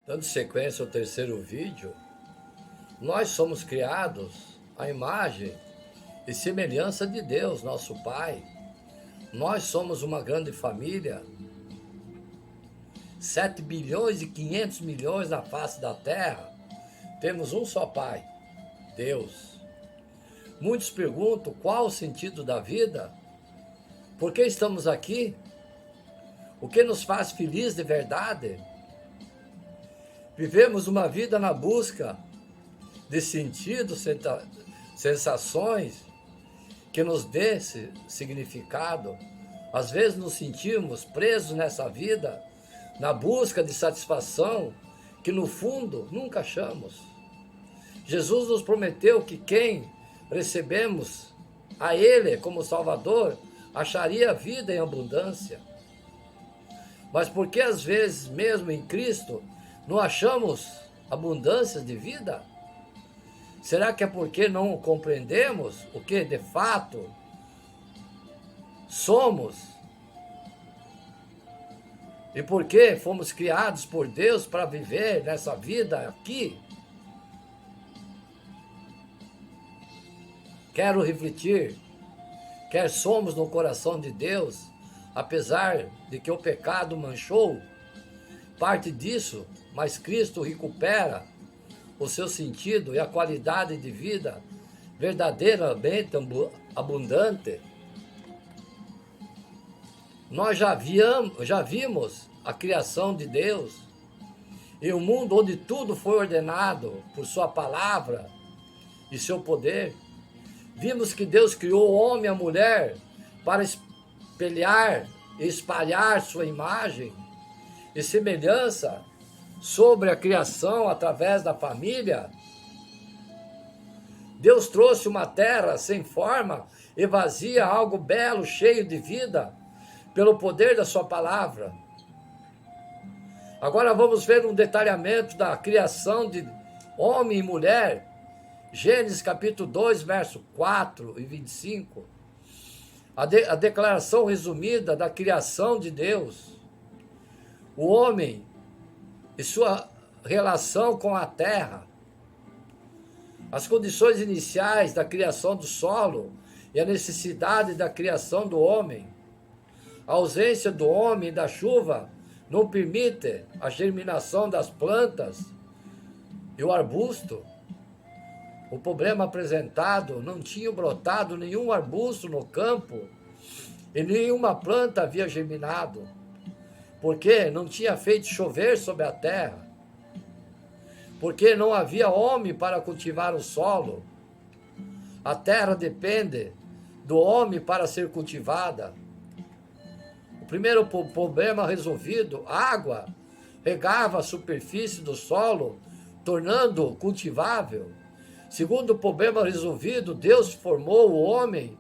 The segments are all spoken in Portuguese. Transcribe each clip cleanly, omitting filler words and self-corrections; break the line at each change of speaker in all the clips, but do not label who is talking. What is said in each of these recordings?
Dando sequência ao terceiro vídeo, nós somos criados à imagem e semelhança de Deus, nosso Pai. Nós somos uma grande família, 7 bilhões e 500 milhões na face da terra. Temos um só Pai, Deus. Muitos perguntam qual o sentido da vida, por que estamos aqui, o que nos faz feliz de verdade. Vivemos uma vida na busca de sentido, sensações que nos dê significado. Às vezes nos sentimos presos nessa vida, na busca de satisfação que no fundo nunca achamos. Jesus nos prometeu que quem recebemos a Ele como Salvador acharia vida em abundância. Mas por que às vezes, mesmo em Cristo, não achamos abundância de vida? Será que é porque não compreendemos o que de fato somos? E por que fomos criados por Deus para viver nessa vida aqui? Quero refletir, quer somos no coração de Deus, apesar de que o pecado manchou parte disso, mas Cristo recupera o seu sentido e a qualidade de vida verdadeiramente abundante. Nós já vimos a criação de Deus e um mundo onde tudo foi ordenado por sua palavra e seu poder. Vimos que Deus criou o homem e a mulher para espelhar e espalhar sua imagem e semelhança sobre a criação através da família. Deus trouxe uma terra sem forma e vazia, algo belo, cheio de vida, pelo poder da sua palavra. Agora vamos ver um detalhamento da criação de homem e mulher. Gênesis capítulo 2, verso 4 e 25. A declaração resumida da criação de Deus. O homem e sua relação com a terra, as condições iniciais da criação do solo e a necessidade da criação do homem. A ausência do homem e da chuva não permite a germinação das plantas e o arbusto. O problema apresentado: não tinha brotado nenhum arbusto no campo e nenhuma planta havia germinado, porque não tinha feito chover sobre a terra, porque não havia homem para cultivar o solo. A terra depende do homem para ser cultivada. O primeiro problema resolvido: água regava a superfície do solo, tornando-o cultivável. Segundo problema resolvido: Deus formou o homem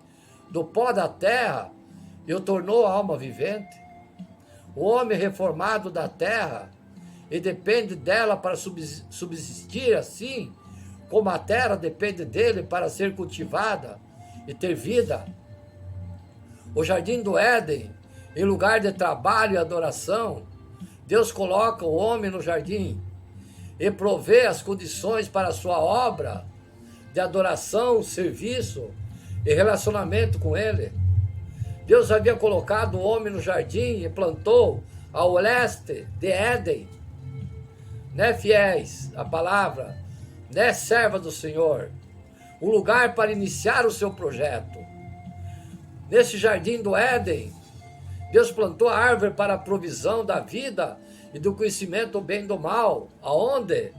do pó da terra e o tornou alma vivente. O homem reformado da terra e depende dela para subsistir, assim como a terra depende dele para ser cultivada e ter vida. O jardim do Éden, em lugar de trabalho e adoração, Deus coloca o homem no jardim e provê as condições para a sua obra de adoração, serviço e relacionamento com ele. Deus havia colocado o homem no jardim e plantou ao leste de Éden, né, fiéis à palavra, né, serva do Senhor, um lugar para iniciar o seu projeto. Nesse jardim do Éden, Deus plantou a árvore para a provisão da vida e do conhecimento do bem e do mal. Aonde?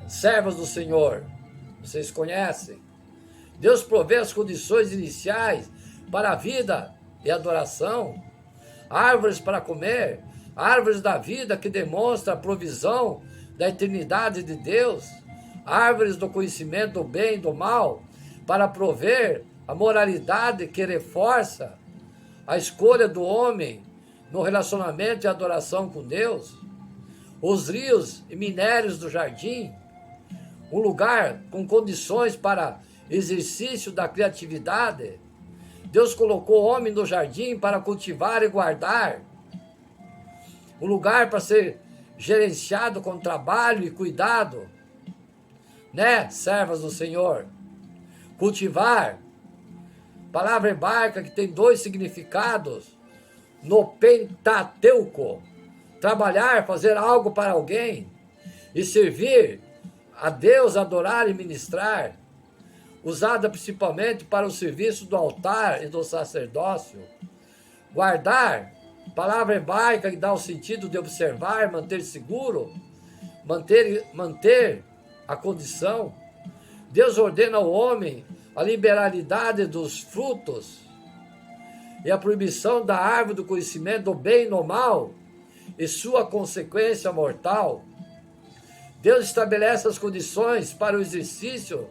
Servos do Senhor, vocês conhecem. Deus provê as condições iniciais para a vida e adoração, árvores para comer, árvores da vida que demonstra a provisão da eternidade de Deus, árvores do conhecimento do bem e do mal, para prover a moralidade que reforça a escolha do homem no relacionamento e adoração com Deus, os rios e minérios do jardim, um lugar com condições para exercício da criatividade. Deus colocou o homem no jardim para cultivar e guardar, um lugar para ser gerenciado com trabalho e cuidado, né, servas do Senhor? Cultivar, palavra hebraica que tem dois significados no Pentateuco: trabalhar, fazer algo para alguém, e servir a Deus, adorar e ministrar, usada principalmente para o serviço do altar e do sacerdócio. Guardar, palavra hebraica que dá o sentido de observar, manter seguro, manter a condição. Deus ordena ao homem a liberalidade dos frutos e a proibição da árvore do conhecimento do bem e do mal e sua consequência mortal. Deus estabelece as condições para o exercício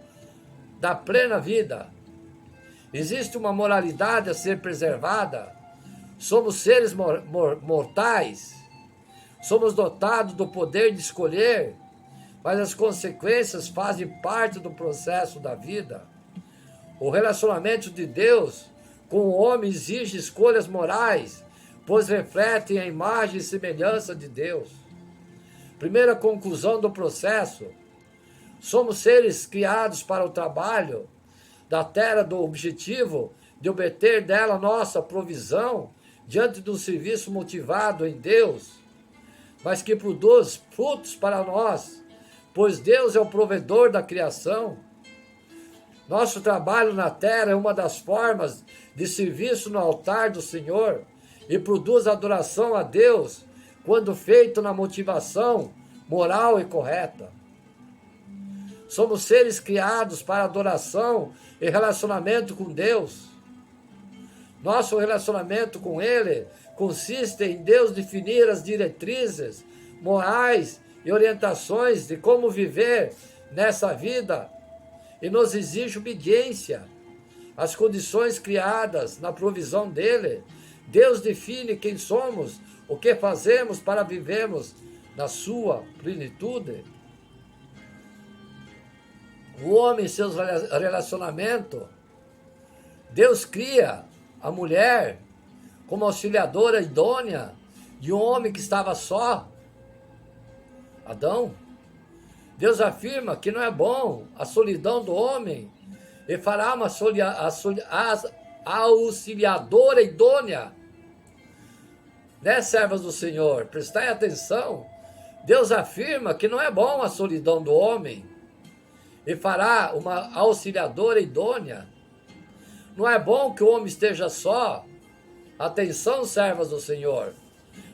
da plena vida. Existe uma moralidade a ser preservada. Somos seres mortais. Somos dotados do poder de escolher, mas as consequências fazem parte do processo da vida. O relacionamento de Deus com o homem exige escolhas morais, pois refletem a imagem e semelhança de Deus. Primeira conclusão do processo: somos seres criados para o trabalho da terra, do objetivo de obter dela nossa provisão diante do serviço motivado em Deus, mas que produz frutos para nós, pois Deus é o provedor da criação. Nosso trabalho na terra é uma das formas de serviço no altar do Senhor e produz adoração a Deus quando feito na motivação moral e correta. Somos seres criados para adoração e relacionamento com Deus. Nosso relacionamento com Ele consiste em Deus definir as diretrizes morais e orientações de como viver nessa vida e nos exige obediência às condições criadas na provisão dele. Deus define quem somos, o que fazemos para vivermos na sua plenitude. O homem e seus relacionamentos, Deus cria a mulher como auxiliadora idônea de um homem que estava só, Adão. Deus afirma que não é bom a solidão do homem e fará uma auxiliadora idônea. Né, servas do Senhor? Prestai atenção. Deus afirma que não é bom a solidão do homem e fará uma auxiliadora idônea. Não é bom que o homem esteja só. Atenção, servas do Senhor.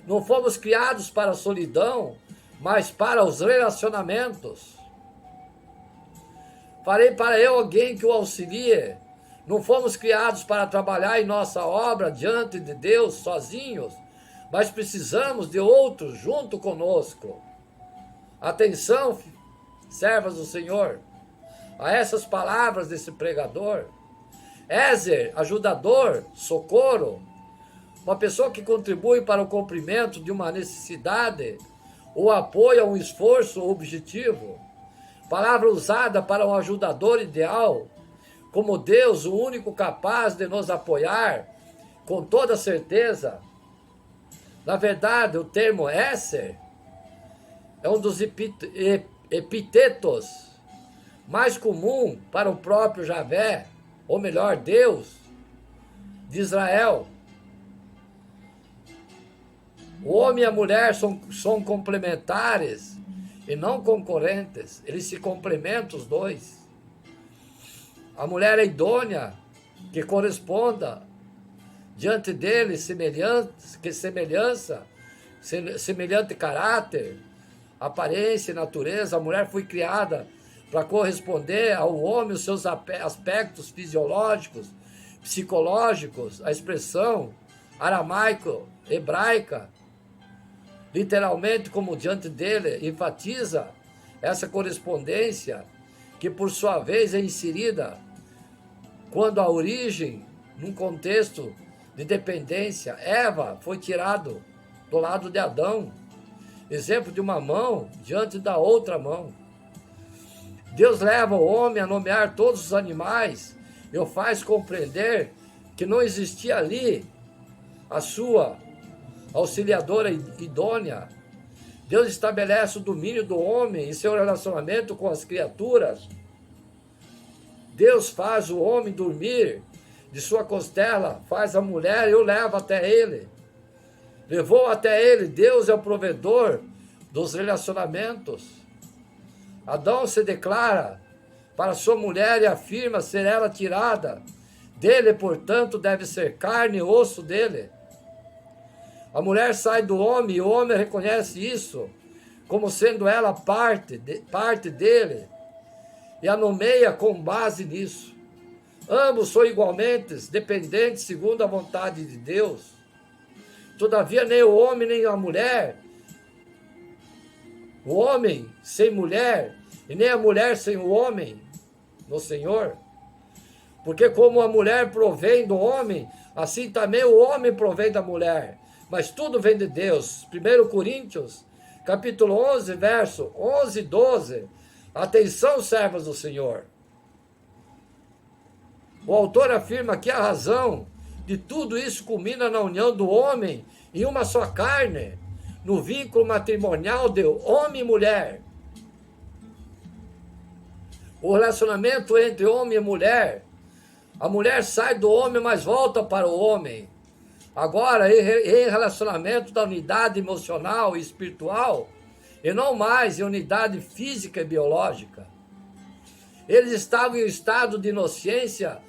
Não fomos criados para a solidão, mas para os relacionamentos. Farei para eu alguém que o auxilie. Não fomos criados para trabalhar em nossa obra diante de Deus sozinhos, mas precisamos de outros junto conosco. Atenção, servas do Senhor, a essas palavras desse pregador. Ézer, ajudador, socorro, uma pessoa que contribui para o cumprimento de uma necessidade ou apoia um esforço ou objetivo. Palavra usada para um ajudador ideal, como Deus, o único capaz de nos apoiar com toda certeza. Na verdade, o termo Ézer é um dos epítetos mais comum para o próprio Javé, ou melhor, Deus de Israel. O homem e a mulher são complementares e não concorrentes. Eles se complementam os dois. A mulher é idônea, que corresponda diante dele semelhante caráter, aparência e natureza. A mulher foi criada para corresponder ao homem os seus aspectos fisiológicos, psicológicos. A expressão aramaico-hebraica, literalmente como diante dele, enfatiza essa correspondência, que por sua vez é inserida quando a origem, num contexto de dependência. Eva foi tirado do lado de Adão, exemplo de uma mão diante da outra mão. Deus leva o homem a nomear todos os animais e o faz compreender que não existia ali a sua auxiliadora idônea. Deus estabelece o domínio do homem em seu relacionamento com as criaturas. Deus faz o homem dormir de sua costela, faz a mulher e o leva até ele. Levou até ele. Deus é o provedor dos relacionamentos. Adão se declara para sua mulher e afirma ser ela tirada dele, portanto, deve ser carne e osso dele. A mulher sai do homem e o homem reconhece isso como sendo ela parte dele e a nomeia com base nisso. Ambos são igualmente dependentes segundo a vontade de Deus. Todavia, nem o homem nem a mulher, o homem sem mulher e nem a mulher sem o homem no Senhor. Porque como a mulher provém do homem, assim também o homem provém da mulher. Mas tudo vem de Deus. 1 Coríntios, capítulo 11, verso 11 e 12. Atenção, servas do Senhor. O autor afirma que a razão de tudo isso culmina na união do homem em uma só carne, no vínculo matrimonial de homem e mulher. O relacionamento entre homem e mulher, a mulher sai do homem, mas volta para o homem. Agora, em relacionamento da unidade emocional e espiritual, e não mais em unidade física e biológica. Eles estavam em estado de inocência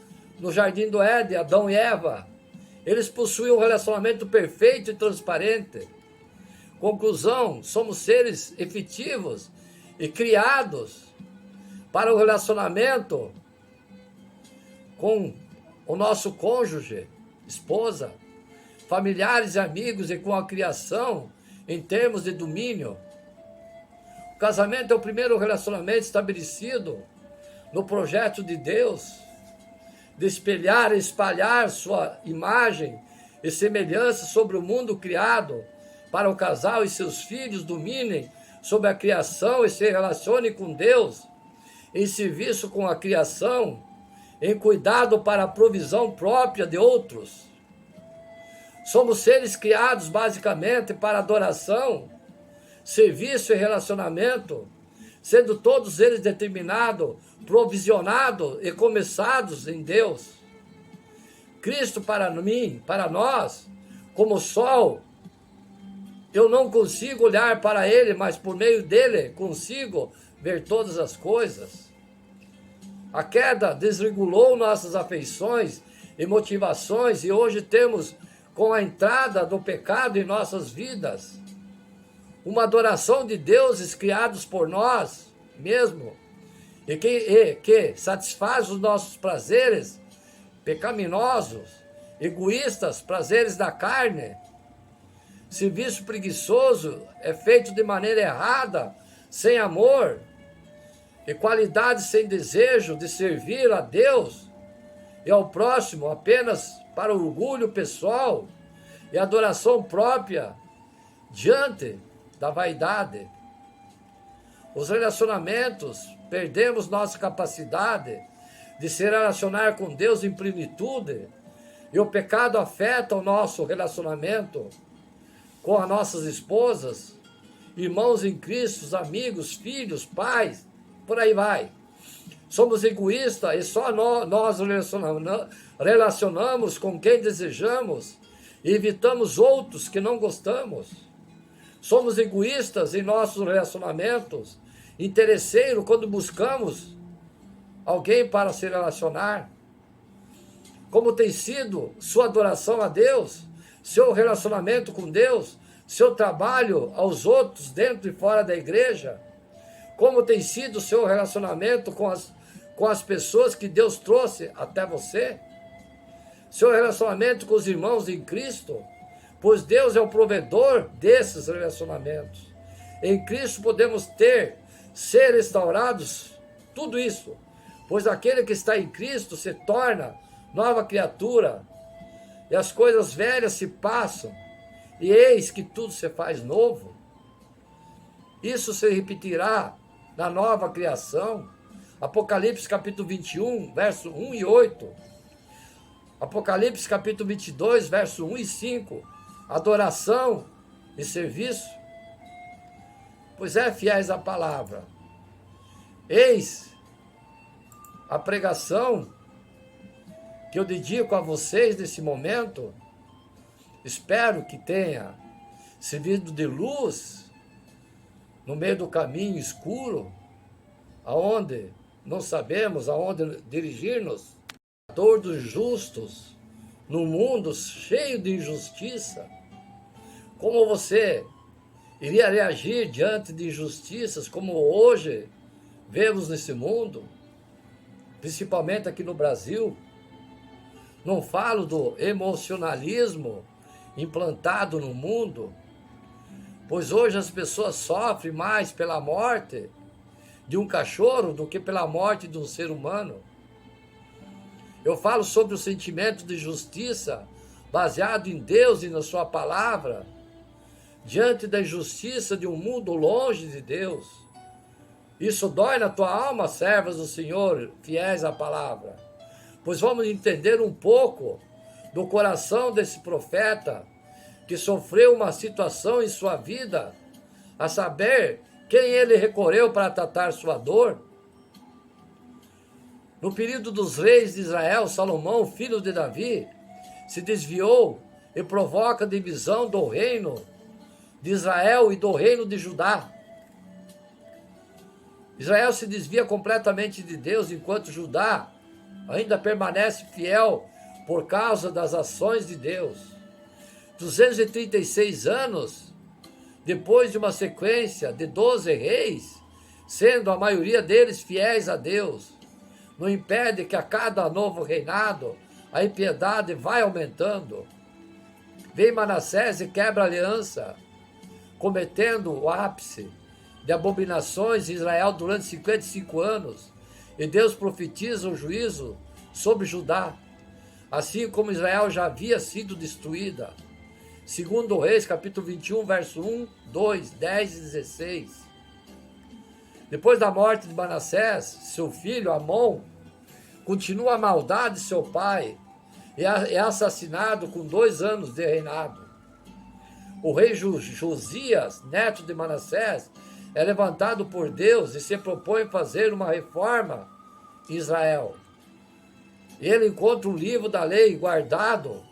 no jardim do Éden, Adão e Eva. Eles possuíam um relacionamento perfeito e transparente. Conclusão, somos seres efetivos e criados para o relacionamento com o nosso cônjuge, esposa, familiares e amigos e com a criação em termos de domínio. O casamento é o primeiro relacionamento estabelecido no projeto de Deus, de espelhar e espalhar sua imagem e semelhança sobre o mundo criado, para o casal e seus filhos dominem sobre a criação e se relacionem com Deus, em serviço com a criação, em cuidado para a provisão própria de outros. Somos seres criados basicamente para adoração, serviço e relacionamento, sendo todos eles determinados, provisionados e começados em Deus. Cristo para mim, para nós, como sol, eu não consigo olhar para ele, mas por meio dele consigo ver todas as coisas. A queda desregulou nossas afeições e motivações e hoje temos, com a entrada do pecado em nossas vidas, uma adoração de deuses criados por nós mesmo e que satisfaz os nossos prazeres pecaminosos, egoístas, prazeres da carne. Serviço preguiçoso é feito de maneira errada, sem amor, e qualidade sem desejo de servir a Deus e ao próximo apenas para orgulho pessoal e adoração própria diante da vaidade. Os relacionamentos, perdemos nossa capacidade de se relacionar com Deus em plenitude e o pecado afeta o nosso relacionamento com as nossas esposas, irmãos em Cristo, amigos, filhos, pais, por aí vai. Somos egoístas e só nós relacionamos com quem desejamos e evitamos outros que não gostamos. Somos egoístas em nossos relacionamentos, interesseiros quando buscamos alguém para se relacionar. Como tem sido sua adoração a Deus, seu relacionamento com Deus, seu trabalho aos outros dentro e fora da igreja? Como tem sido o seu relacionamento com as pessoas que Deus trouxe até você? Seu relacionamento com os irmãos em Cristo? Pois Deus é o provedor desses relacionamentos. Em Cristo podemos ser restaurados, tudo isso. Pois aquele que está em Cristo se torna nova criatura, e as coisas velhas se passam, e eis que tudo se faz novo. Isso se repetirá na nova criação. Apocalipse capítulo 21, verso 1 e 8. Apocalipse capítulo 22, verso 1 e 5. Adoração e serviço. Pois é, fiéis à palavra. Eis a pregação que eu dedico a vocês nesse momento. Espero que tenha servido de luz no meio do caminho escuro, aonde não sabemos aonde dirigir-nos. A dor dos justos, num mundo cheio de injustiça. Como você iria reagir diante de injustiças como hoje vemos nesse mundo, principalmente aqui no Brasil? Não falo do emocionalismo implantado no mundo, pois hoje as pessoas sofrem mais pela morte de um cachorro do que pela morte de um ser humano. Eu falo sobre o sentimento de justiça baseado em Deus e na sua palavra, diante da injustiça de um mundo longe de Deus. Isso dói na tua alma, servas do Senhor, fiéis à palavra. Pois vamos entender um pouco do coração desse profeta que sofreu uma situação em sua vida, a saber, quem ele recorreu para tratar sua dor. No período dos reis de Israel, Salomão, filho de Davi, se desviou e provoca divisão do reino de Israel e do reino de Judá. Israel se desvia completamente de Deus, enquanto Judá ainda permanece fiel por causa das ações de Deus. 236 anos depois de uma sequência de 12 reis, sendo a maioria deles fiéis a Deus, não impede que a cada novo reinado a impiedade vai aumentando. Vem Manassés e quebra a aliança, cometendo o ápice de abominações em Israel durante 55 anos, e Deus profetiza o juízo sobre Judá, assim como Israel já havia sido destruída. Segundo Reis, capítulo 21, verso 1, 2, 10 e 16. Depois da morte de Manassés, seu filho Amon continua a maldade de seu pai e é assassinado com 2 anos de reinado. O rei Josias, neto de Manassés, é levantado por Deus e se propõe fazer uma reforma em Israel. Ele encontra o livro da lei guardado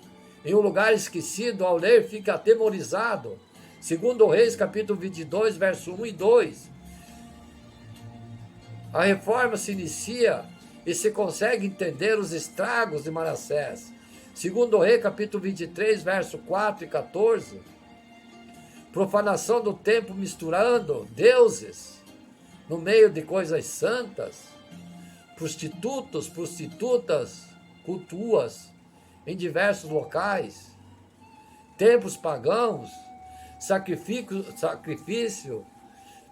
em um lugar esquecido. Ao ler, fica atemorizado. Segundo Reis, capítulo 22, verso 1 e 2. A reforma se inicia e se consegue entender os estragos de Manassés. Segundo Reis, capítulo 23, verso 4 e 14. Profanação do templo misturando deuses no meio de coisas santas. Prostitutas cultuas em diversos locais. Templos pagãos, sacrifício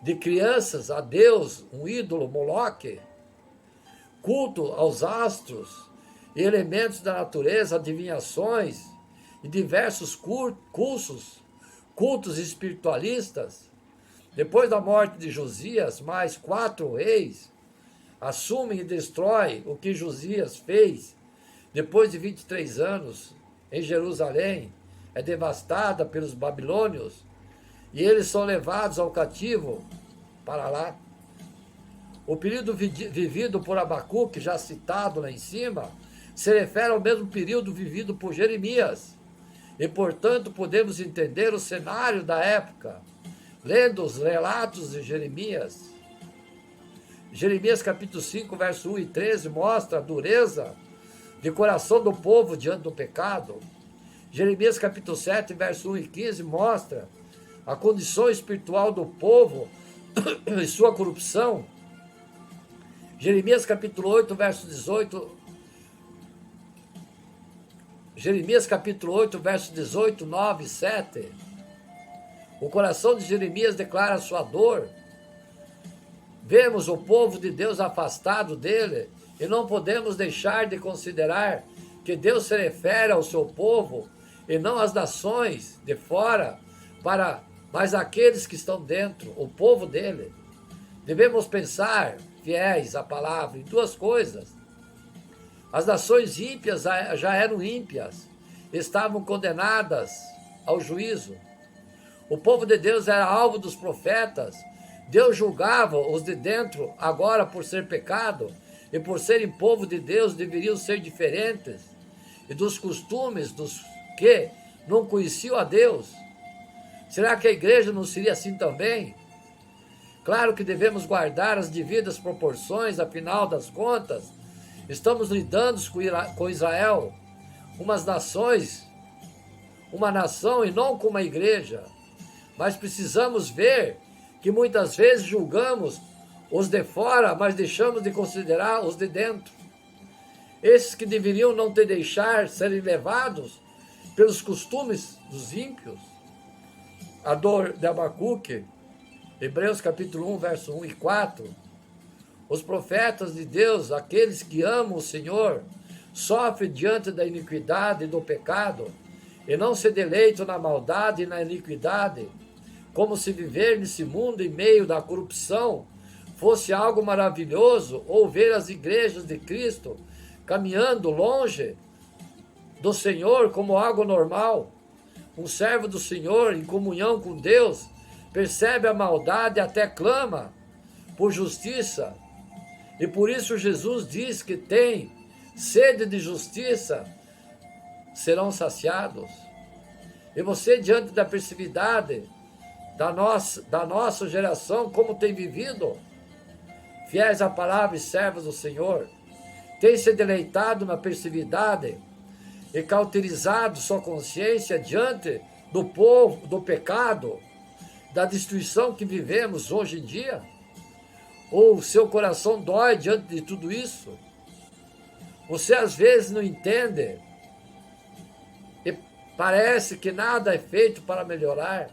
de crianças a Deus, um ídolo, Moloque, culto aos astros e elementos da natureza, adivinhações e diversos cultos espiritualistas. Depois da morte de Josias, mais 4 reis assumem e destroem o que Josias fez. Depois de 23 anos em Jerusalém, é devastada pelos babilônios e eles são levados ao cativo para lá. O período vivido por Abacuque, já citado lá em cima, se refere ao mesmo período vivido por Jeremias. E, portanto, podemos entender o cenário da época, lendo os relatos de Jeremias. Jeremias capítulo 5, verso 1 e 13, mostra a dureza de coração do povo diante do pecado. Jeremias capítulo 7, verso 1 e 15, mostra a condição espiritual do povo e sua corrupção. Jeremias capítulo 8, verso 18. Jeremias capítulo 8, verso 18, 9 e 7. O coração de Jeremias declara a sua dor. Vemos o povo de Deus afastado dele e não podemos deixar de considerar que Deus se refere ao seu povo e não às nações de fora, mas aqueles que estão dentro, o povo dele. Devemos pensar, fiéis à palavra, em 2 coisas. As nações ímpias já eram ímpias, estavam condenadas ao juízo. O povo de Deus era alvo dos profetas, Deus julgava os de dentro, agora por ser pecado, e por serem povo de Deus, deveriam ser diferentes, e dos costumes dos que não conheciam a Deus. Será que a igreja não seria assim também? Claro que devemos guardar as devidas proporções, afinal das contas, estamos lidando com Israel, uma nação e não com uma igreja. Mas precisamos ver que muitas vezes julgamos os de fora, mas deixamos de considerar os de dentro. Esses que deveriam não te deixar serem levados pelos costumes dos ímpios. A dor de Abacuque, Hebreus capítulo 1, verso 1 e 4. Os profetas de Deus, aqueles que amam o Senhor, sofrem diante da iniquidade e do pecado, e não se deleitam na maldade e na iniquidade, como se viver nesse mundo em meio da corrupção fosse algo maravilhoso, ou ver as igrejas de Cristo caminhando longe do Senhor como algo normal. Um servo do Senhor em comunhão com Deus percebe a maldade e até clama por justiça. E por isso Jesus diz que tem sede de justiça, serão saciados. E você, diante da perversividade da nossa geração, como tem vivido? Fiéis à palavra e servos do Senhor, tem se deleitado na perversividade e cauterizado sua consciência diante do povo, do pecado, da destruição que vivemos hoje em dia? Ou seu coração dói diante de tudo isso? Você às vezes não entende e parece que nada é feito para melhorar.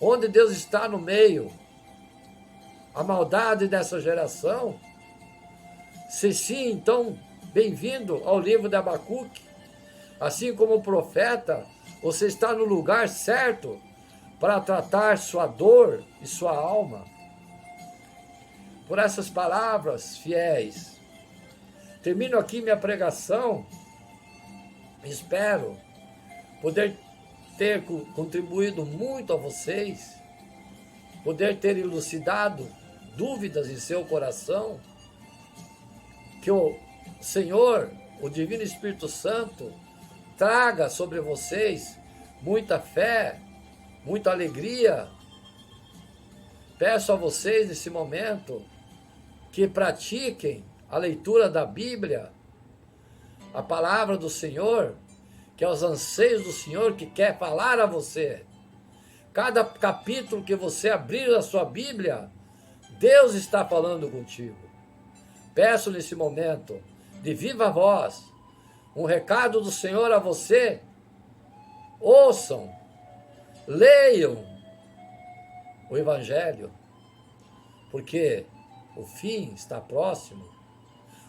Onde Deus está no meio? A maldade dessa geração? Se sim, então, bem-vindo ao livro de Abacuque. Assim como o profeta, você está no lugar certo para tratar sua dor e sua alma. Por essas palavras fiéis, termino aqui minha pregação. Espero poder ter contribuído muito a vocês, poder ter elucidado dúvidas em seu coração, que o Senhor, o Divino Espírito Santo, traga sobre vocês muita fé, muita alegria. Peço a vocês nesse momento que pratiquem a leitura da Bíblia, a palavra do Senhor, que é os anseios do Senhor que quer falar a você. Cada capítulo que você abrir na sua Bíblia, Deus está falando contigo. Peço nesse momento, de viva voz, um recado do Senhor a você. Ouçam, leiam o Evangelho, porque o fim está próximo.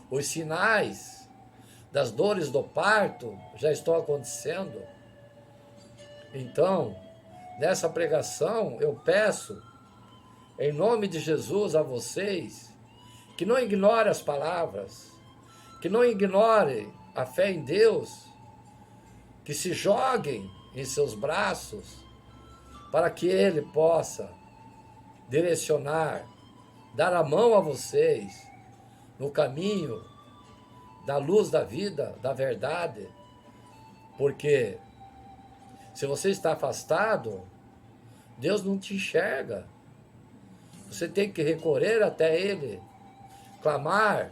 Os sinais das dores do parto já estão acontecendo. Então, nessa pregação, eu peço, em nome de Jesus, a vocês, que não ignorem as palavras, que não ignorem a fé em Deus, que se joguem em seus braços, para que Ele possa direcionar, dar a mão a vocês no caminho da luz da vida, da verdade, porque se você está afastado, Deus não te enxerga. Você tem que recorrer até Ele, clamar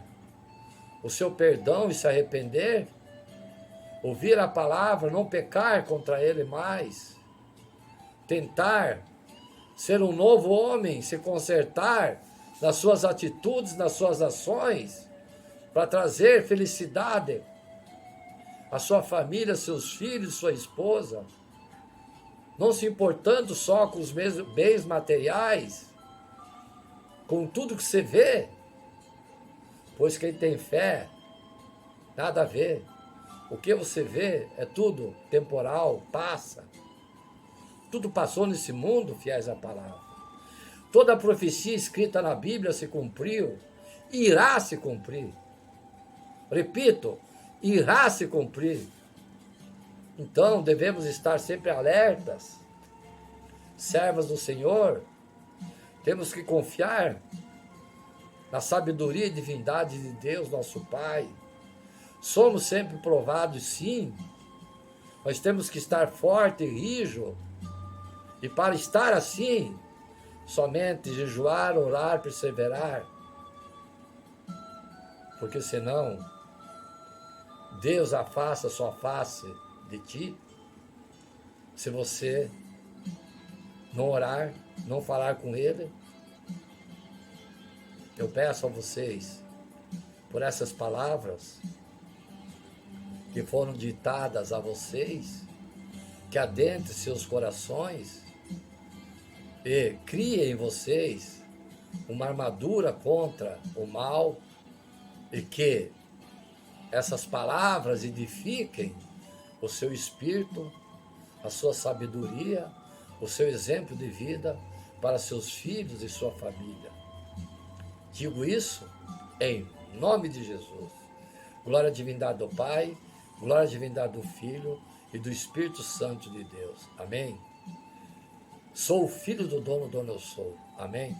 o seu perdão e se arrepender, ouvir a palavra, não pecar contra Ele mais, tentar ser um novo homem, se consertar nas suas atitudes, nas suas ações, para trazer felicidade à sua família, seus filhos, sua esposa, não se importando só com os bens materiais, com tudo que você vê, pois quem tem fé, nada a ver. O que você vê é tudo temporal, passa. Tudo passou nesse mundo, fiéis à palavra. Toda a profecia escrita na Bíblia se cumpriu, irá se cumprir. Repito, irá se cumprir. Então, devemos estar sempre alertas, servas do Senhor, Temos que confiar na sabedoria e divindade de Deus, nosso Pai. Somos sempre provados, sim. Nós temos que estar forte e rijo. E para estar assim, somente jejuar, orar, perseverar. Porque senão, Deus afasta a sua face de ti. Se você não orar, não falar com Ele. Eu peço a vocês, por essas palavras que foram ditadas a vocês, que adentre seus corações e crie em vocês uma armadura contra o mal e que essas palavras edifiquem o seu espírito, a sua sabedoria, o seu exemplo de vida para seus filhos e sua família. Digo isso em nome de Jesus. Glória à divindade do Pai, glória à divindade do Filho e do Espírito Santo de Deus. Amém? Sou o filho do dono eu sou. Amém?